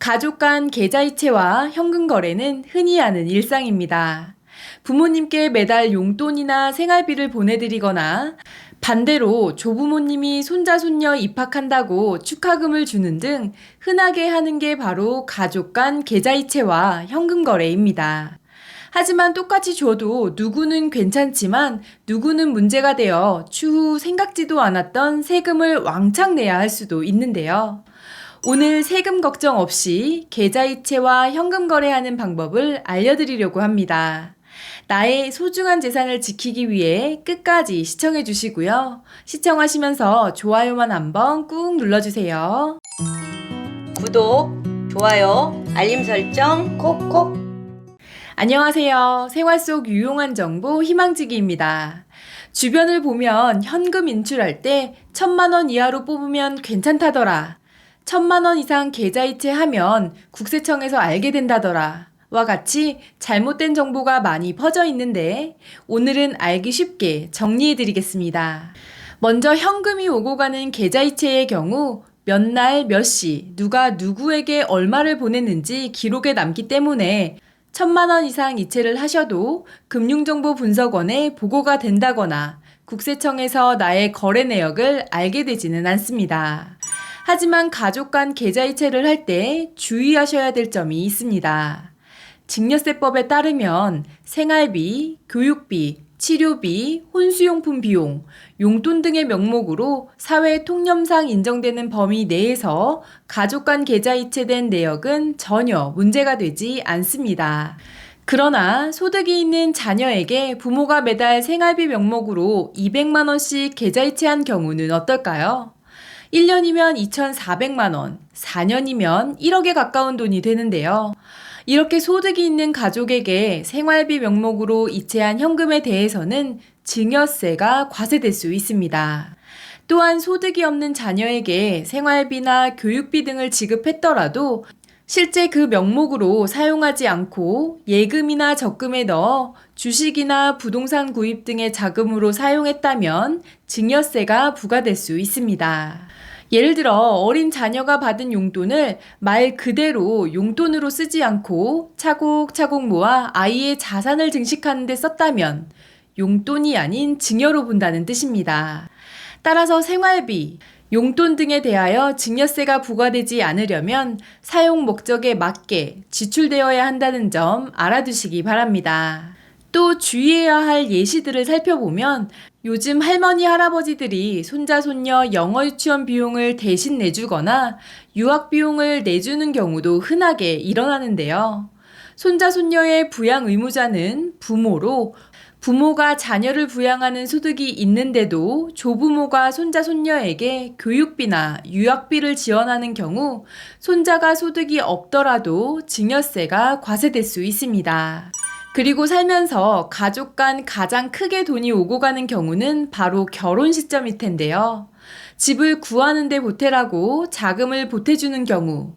가족 간 계좌이체와 현금 거래는 흔히 하는 일상입니다. 부모님께 매달 용돈이나 생활비를 보내드리거나 반대로 조부모님이 손자, 손녀 입학한다고 축하금을 주는 등 흔하게 하는 게 바로 가족 간 계좌이체와 현금 거래입니다. 하지만 똑같이 줘도 누구는 괜찮지만 누구는 문제가 되어 추후 생각지도 않았던 세금을 왕창 내야 할 수도 있는데요. 오늘 세금 걱정 없이 계좌이체와 현금 거래하는 방법을 알려드리려고 합니다. 나의 소중한 재산을 지키기 위해 끝까지 시청해 주시고요. 시청하시면서 좋아요만 한번 꾹 눌러주세요. 구독, 좋아요, 알림 설정 콕콕. 안녕하세요. 생활 속 유용한 정보 희망지기입니다. 주변을 보면 현금 인출할 때 1,000만 원 이하로 뽑으면 괜찮다더라. 1,000만 원 이상 계좌이체 하면 국세청에서 알게 된다더라. 와 같이 잘못된 정보가 많이 퍼져 있는데 오늘은 알기 쉽게 정리해 드리겠습니다. 먼저 현금이 오고 가는 계좌이체의 경우 몇 날, 몇 시, 누가 누구에게 얼마를 보냈는지 기록에 남기 때문에 1,000만 원 이상 이체를 하셔도 금융정보분석원에 보고가 된다거나 국세청에서 나의 거래 내역을 알게 되지는 않습니다. 하지만 가족 간 계좌이체를 할 때 주의하셔야 될 점이 있습니다. 증여세법에 따르면 생활비, 교육비, 치료비, 혼수용품 비용, 용돈 등의 명목으로 사회 통념상 인정되는 범위 내에서 가족 간 계좌이체된 내역은 전혀 문제가 되지 않습니다. 그러나 소득이 있는 자녀에게 부모가 매달 생활비 명목으로 200만 원씩 계좌이체한 경우는 어떨까요? 1년이면 2,400만 원, 4년이면 1억에 가까운 돈이 되는데요. 이렇게 소득이 있는 가족에게 생활비 명목으로 이체한 현금에 대해서는 증여세가 과세될 수 있습니다. 또한 소득이 없는 자녀에게 생활비나 교육비 등을 지급했더라도 실제 그 명목으로 사용하지 않고 예금이나 적금에 넣어 주식이나 부동산 구입 등의 자금으로 사용했다면 증여세가 부과될 수 있습니다. 예를 들어 어린 자녀가 받은 용돈을 말 그대로 용돈으로 쓰지 않고 차곡차곡 모아 아이의 자산을 증식하는 데 썼다면 용돈이 아닌 증여로 본다는 뜻입니다. 따라서 생활비, 용돈 등에 대하여 증여세가 부과되지 않으려면 사용 목적에 맞게 지출되어야 한다는 점 알아두시기 바랍니다. 또 주의해야 할 예시들을 살펴보면 요즘 할머니, 할아버지들이 손자, 손녀 영어 유치원 비용을 대신 내주거나 유학 비용을 내주는 경우도 흔하게 일어나는데요. 손자, 손녀의 부양 의무자는 부모로 부모가 자녀를 부양하는 소득이 있는데도 조부모가 손자, 손녀에게 교육비나 유학비를 지원하는 경우 손자가 소득이 없더라도 증여세가 과세될 수 있습니다. 그리고 살면서 가족 간 가장 크게 돈이 오고 가는 경우는 바로 결혼 시점일 텐데요. 집을 구하는 데 보태라고 자금을 보태주는 경우,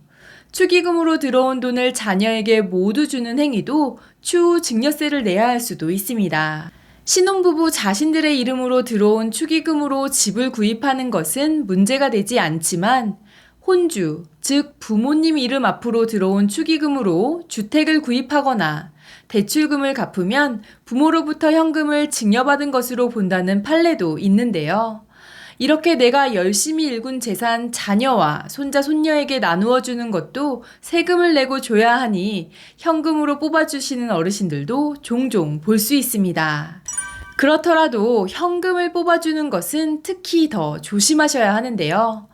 축의금으로 들어온 돈을 자녀에게 모두 주는 행위도 추후 증여세를 내야 할 수도 있습니다. 신혼부부 자신들의 이름으로 들어온 축의금으로 집을 구입하는 것은 문제가 되지 않지만 혼주, 즉 부모님 이름 앞으로 들어온 축의금으로 주택을 구입하거나 대출금을 갚으면 부모로부터 현금을 증여받은 것으로 본다는 판례도 있는데요. 이렇게 내가 열심히 일군 재산 자녀와 손자, 손녀에게 나누어 주는 것도 세금을 내고 줘야 하니 현금으로 뽑아주시는 어르신들도 종종 볼 수 있습니다. 그렇더라도 현금을 뽑아주는 것은 특히 더 조심하셔야 하는데요.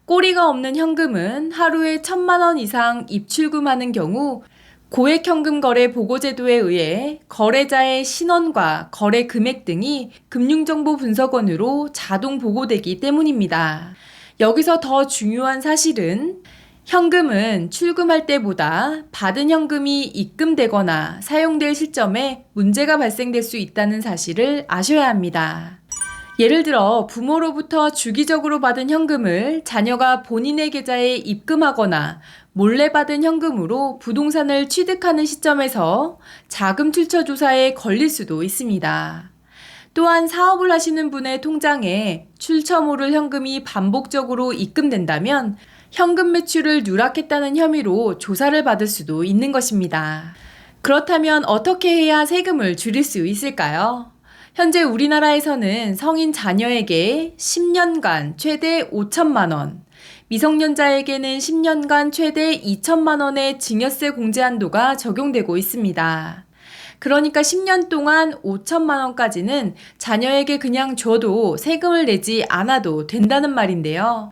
꼬리가 없는 현금은 하루에 1,000만 원 이상 입출금하는 경우 고액현금 거래 보고제도에 의해 거래자의 신원과 거래 금액 등이 금융정보분석원으로 자동 보고되기 때문입니다. 여기서 더 중요한 사실은 현금은 출금할 때보다 받은 현금이 입금되거나 사용될 시점에 문제가 발생될 수 있다는 사실을 아셔야 합니다. 예를 들어 부모로부터 주기적으로 받은 현금을 자녀가 본인의 계좌에 입금하거나 몰래 받은 현금으로 부동산을 취득하는 시점에서 자금 출처 조사에 걸릴 수도 있습니다. 또한 사업을 하시는 분의 통장에 출처 모를 현금이 반복적으로 입금된다면 현금 매출을 누락했다는 혐의로 조사를 받을 수도 있는 것입니다. 그렇다면 어떻게 해야 세금을 줄일 수 있을까요? 현재 우리나라에서는 성인 자녀에게 10년간 최대 5천만 원, 미성년자에게는 10년간 최대 2천만 원의 증여세 공제 한도가 적용되고 있습니다. 그러니까 10년 동안 5천만 원까지는 자녀에게 그냥 줘도 세금을 내지 않아도 된다는 말인데요.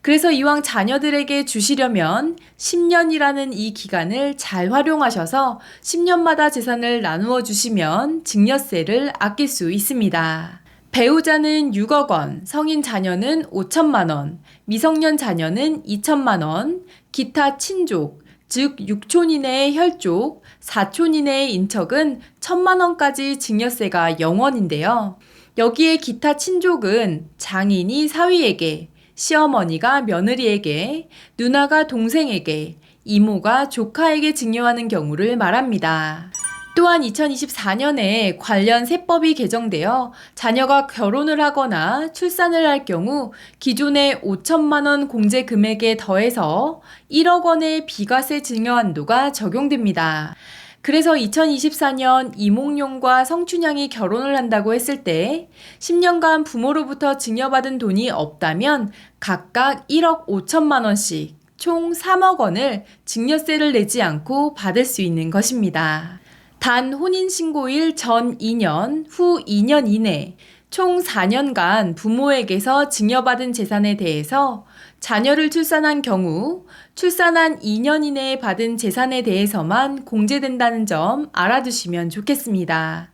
그래서 이왕 자녀들에게 주시려면 10년이라는 이 기간을 잘 활용하셔서 10년마다 재산을 나누어 주시면 증여세를 아낄 수 있습니다. 배우자는 6억 원, 성인 자녀는 5천만 원, 미성년 자녀는 2천만 원, 기타 친족, 즉 6촌 이내의 혈족, 4촌 이내의 인척은 1천만 원까지 증여세가 0원인데요. 여기에 기타 친족은 장인이 사위에게, 시어머니가 며느리에게, 누나가 동생에게, 이모가 조카에게 증여하는 경우를 말합니다. 또한 2024년에 관련 세법이 개정되어 자녀가 결혼을 하거나 출산을 할 경우 기존의 5천만 원 공제 금액에 더해서 1억 원의 비과세 증여 한도가 적용됩니다. 그래서 2024년 이몽룡과 성춘향이 결혼을 한다고 했을 때 10년간 부모로부터 증여받은 돈이 없다면 각각 1억 5천만 원씩 총 3억 원을 증여세를 내지 않고 받을 수 있는 것입니다. 단 혼인신고일 전 2년, 후 2년 이내 총 4년간 부모에게서 증여받은 재산에 대해서 자녀를 출산한 경우 출산한 2년 이내에 받은 재산에 대해서만 공제된다는 점 알아두시면 좋겠습니다.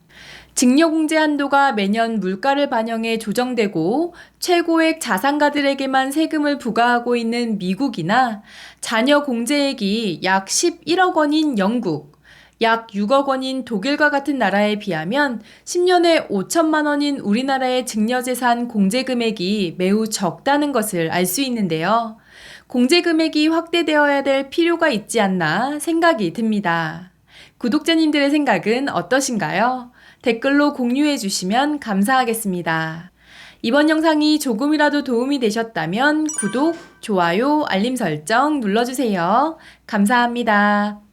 증여공제 한도가 매년 물가를 반영해 조정되고 최고액 자산가들에게만 세금을 부과하고 있는 미국이나 자녀 공제액이 약 11억 원인 영국, 약 6억 원인 독일과 같은 나라에 비하면 10년에 5천만 원인 우리나라의 증여재산 공제 금액이 매우 적다는 것을 알 수 있는데요. 공제 금액이 확대되어야 될 필요가 있지 않나 생각이 듭니다. 구독자님들의 생각은 어떠신가요? 댓글로 공유해 주시면 감사하겠습니다. 이번 영상이 조금이라도 도움이 되셨다면 구독, 좋아요, 알림 설정 눌러주세요. 감사합니다.